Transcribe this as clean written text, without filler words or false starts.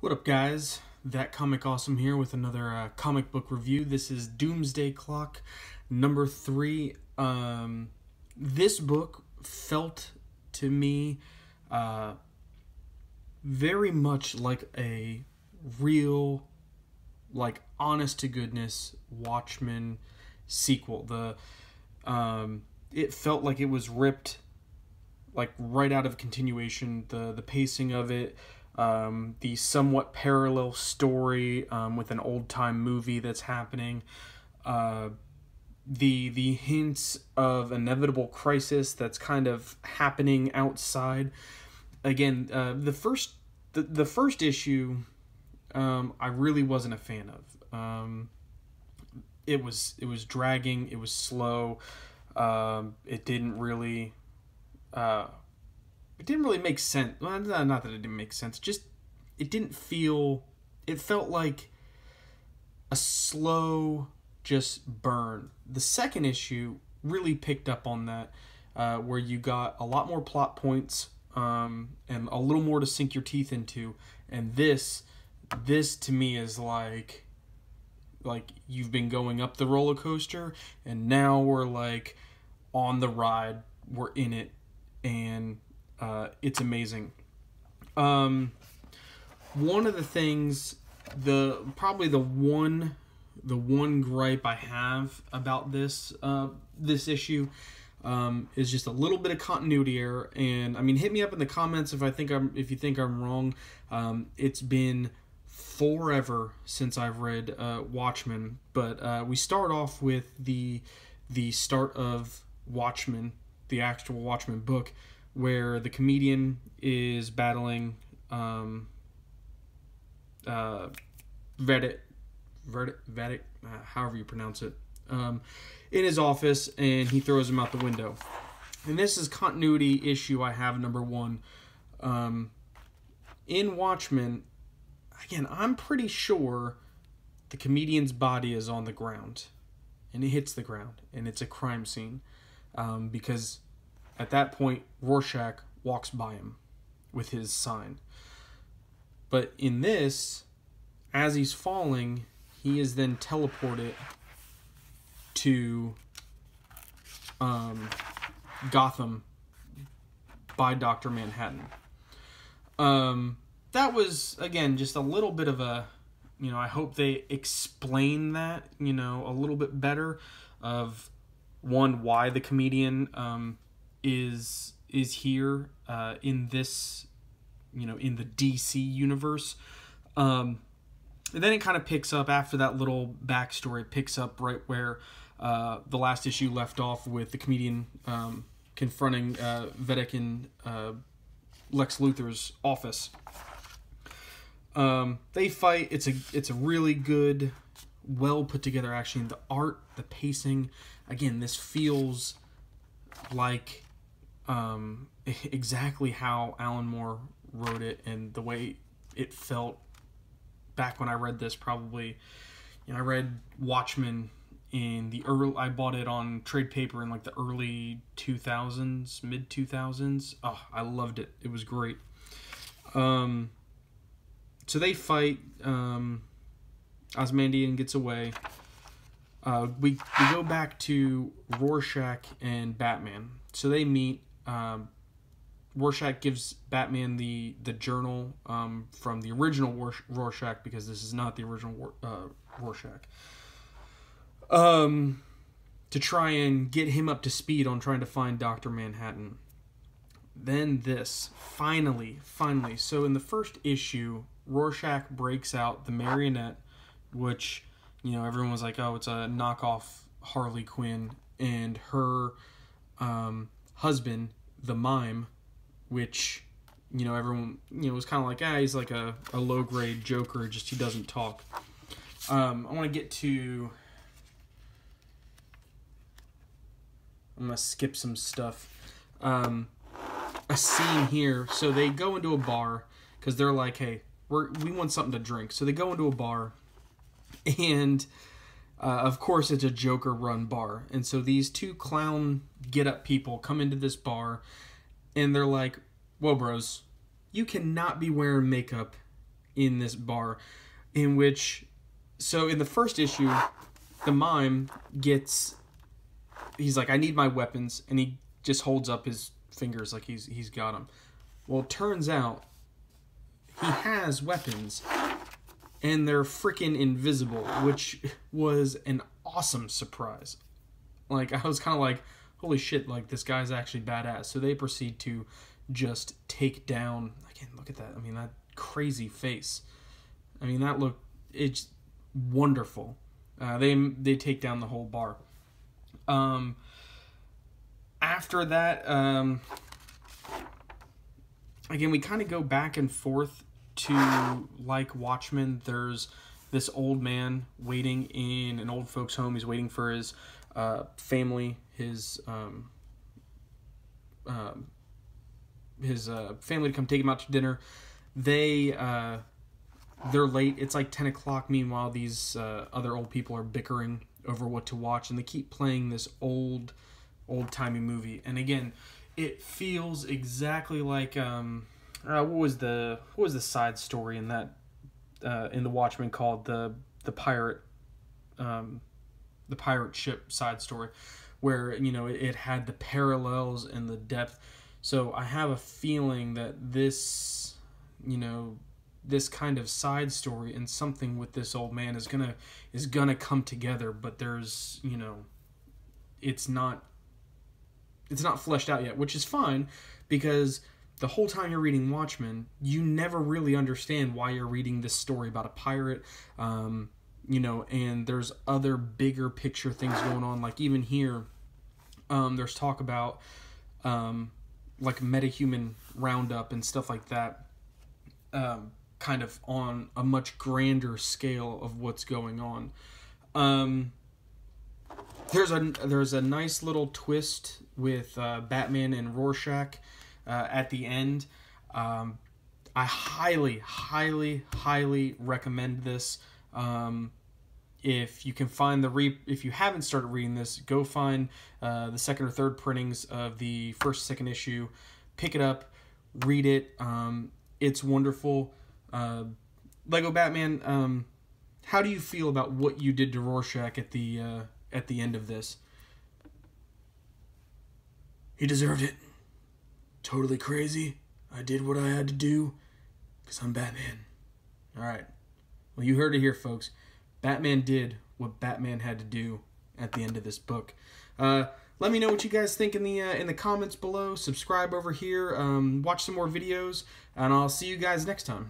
What up, guys? That Comic Awesome here with another comic book review. This is Doomsday Clock number 3. This book felt to me very much like a real, honest to goodness Watchmen sequel. It felt like it was ripped right out of continuation. The pacing of it. The somewhat parallel story with an old-time movie that's happening, the hints of inevitable crisis that's kind of happening outside. Again, the first issue, I really wasn't a fan of. It was dragging. It was slow. It didn't really. It didn't really make sense. Well, not that it didn't make sense. Just it didn't feel. It felt like a slow just burn. The second issue really picked up on that, where you got a lot more plot points and a little more to sink your teeth into. And this to me is like you've been going up the roller coaster, and now we're on the ride. We're in it, and it's amazing. One of the things, probably the one gripe I have about this issue is just a little bit of continuity error. And I mean, hit me up in the comments if you think I'm wrong. It's been forever since I've read Watchmen, but we start off with the start of Watchmen, the actual Watchmen book, where the comedian is battling Vedek, however you pronounce it, in his office, and he throws him out the window. And this is continuity issue I have, number 1. In Watchmen, again, I'm pretty sure the comedian's body is on the ground, and it hits the ground, and it's a crime scene, because at that point, Rorschach walks by him with his sign. But in this, as he's falling, he is then teleported to Gotham by Dr. Manhattan. That was, again, just a little bit of a, I hope they explain that, a little bit better of, one, why the comedian is here in this, in the DC universe. And then it kind of picks up after that little backstory. It picks up right where the last issue left off, with the comedian confronting Vedek in Lex Luthor's office. They fight. It's a really good, well put together action. The art, the pacing. Again, this feels like exactly how Alan Moore wrote it, and the way it felt back when I read this. Probably, I read Watchmen in the early. I bought it on trade paper in the early 2000s, mid 2000s. Oh, I loved it. It was great. So they fight. Ozymandias gets away. We go back to Rorschach and Batman. So they meet. Rorschach gives Batman the journal from the original Rorschach, because this is not the original Rorschach, to try and get him up to speed on trying to find Dr. Manhattan. Then this, finally, so in the first issue, Rorschach breaks out the Marionette, which, everyone was like, oh, it's a knockoff Harley Quinn, and her husband, the Mime, which, everyone, was kind of like, he's like a low-grade Joker, just he doesn't talk. I want to get to... I'm going to skip some stuff. A scene here. So they go into a bar, because they're like, hey, we want something to drink. So they go into a bar, and... of course, it's a Joker-run bar. And so these two clown get-up people come into this bar, and they're like, whoa, bros, you cannot be wearing makeup in this bar, in which, so in the first issue, the mime gets, he's like, I need my weapons, and he just holds up his fingers like he's got them. Well, it turns out he has weapons, and they're freaking invisible, which was an awesome surprise. Like, I was kind of like, holy shit, like, this guy's actually badass. So they proceed to just take down, again, look at that. I mean, that crazy face. I mean, it's wonderful. They take down the whole bar. After that, again, we kind of go back and forth to, like Watchmen. There's this old man waiting in an old folks' home. He's waiting for his family, his family to come take him out to dinner. They're late. It's like 10 o'clock. Meanwhile, these other old people are bickering over what to watch, and they keep playing this old-timey movie. And again, it feels exactly like what was the side story in that in the Watchmen called the pirate ship side story, where, you know, it had the parallels and the depth. So I have a feeling that this, you know, this kind of side story and something with this old man is gonna come together, but there's, you know, it's not fleshed out yet, which is fine, because the whole time you're reading Watchmen, you never really understand why you're reading this story about a pirate, you know, and there's other bigger picture things going on. Like even here, there's talk about like metahuman roundup and stuff like that, kind of on a much grander scale of what's going on. There's a nice little twist with Batman and Rorschach at the end. I highly recommend this. If you can find if you haven't started reading this, go find the second or third printings of the first, second issue. Pick it up, read it. It's wonderful. Lego Batman. How do you feel about what you did to Rorschach at the end of this? He deserved it. Totally crazy. I did what I had to do because I'm Batman. All right. Well, you heard it here, folks. Batman did what Batman had to do at the end of this book. Let me know what you guys think in the comments below. Subscribe over here. Watch some more videos, and I'll see you guys next time.